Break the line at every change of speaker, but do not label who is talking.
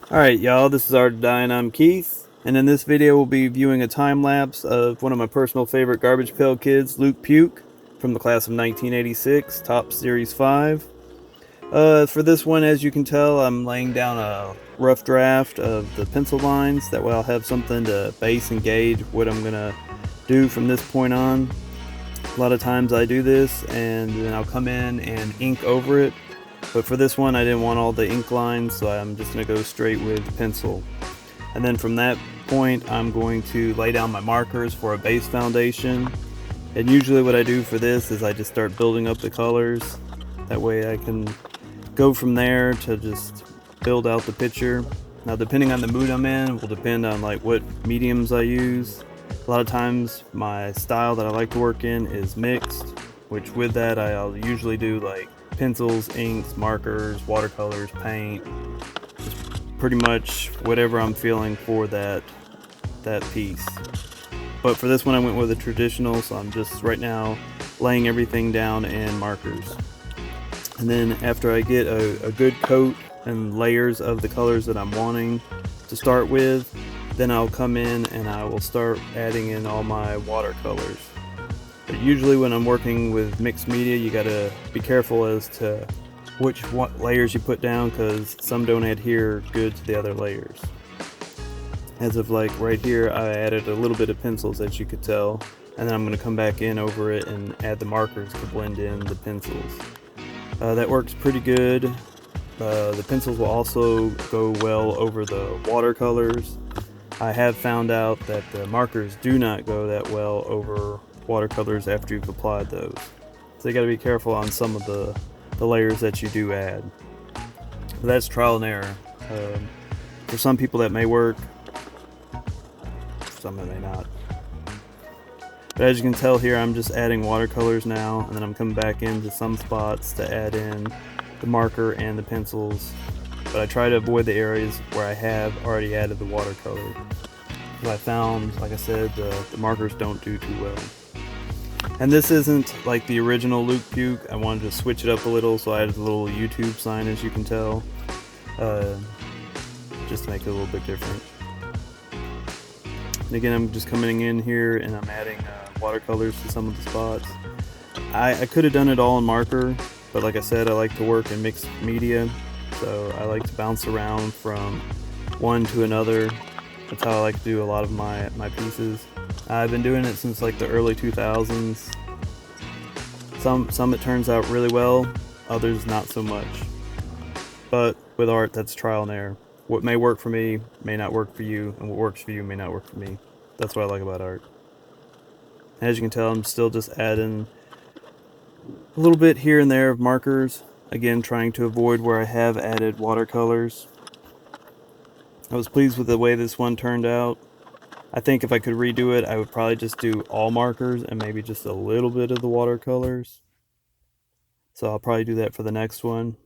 Alright y'all, this is Art and I'm Keith, and in this video we'll be viewing a time-lapse of one of my personal favorite Garbage Pail kids, Luke Puke, from the class of 1986, Top Series 5. For this one, as you can tell, I'm laying down a rough draft of the pencil lines, that way I'll have something to base and gauge what I'm going to do from this point on. A lot of times I do this and then I'll come in and ink over it. But for this one I didn't want all the ink lines, so I'm just going to go straight with pencil. And then from that point I'm going to lay down my markers for a base foundation. And usually what I do for this is I just start building up the colors. That way I can go from there to just build out the picture. Now depending on the mood I'm in will depend on like what mediums I use. A lot of times my style that I like to work in is mixed, which with that I'll usually do like pencils, inks, markers, watercolors, paint, just pretty much whatever I'm feeling for that piece. But for this one I went with a traditional, so I'm just right now laying everything down in markers. And then after I get a good coat and layers of the colors that I'm wanting to start with, then I'll come in and I will start adding in all my watercolors. But usually when I'm working with mixed media, you gotta be careful as to what layers you put down, because some don't adhere good to the other layers. As of like right here, I added a little bit of pencils, as you could tell, and then I'm gonna come back in over it and add the markers to blend in the pencils. That works pretty good. The pencils will also go well over the watercolors. I have found out that the markers do not go that well over watercolors after you've applied those. So you gotta be careful on some of the layers that you do add. But that's trial and error. For some people that may work, some it may not. But as you can tell here, I'm just adding watercolors now, and then I'm coming back into some spots to add in the marker and the pencils. But I try to avoid the areas where I have already added the watercolor, because I found, like I said, the markers don't do too well. And this isn't like the original Luke Puke. I wanted to switch it up a little, so I added a little YouTube sign, as you can tell, just to make it a little bit different. And again, I'm just coming in here and I'm adding watercolors to some of the spots. I could have done it all in marker, but like I said, I like to work in mixed media, so I like to bounce around from one to another. That's how I like to do a lot of my pieces. I've been doing it since like the early 2000s. Some it turns out really well, others not so much. But with art, that's trial and error. What may work for me may not work for you, and what works for you may not work for me. That's what I like about art. As you can tell, I'm still just adding a little bit here and there of markers. Again, trying to avoid where I have added watercolors. I was pleased with the way this one turned out. I think if I could redo it, I would probably just do all markers and maybe just a little bit of the watercolors. So I'll probably do that for the next one.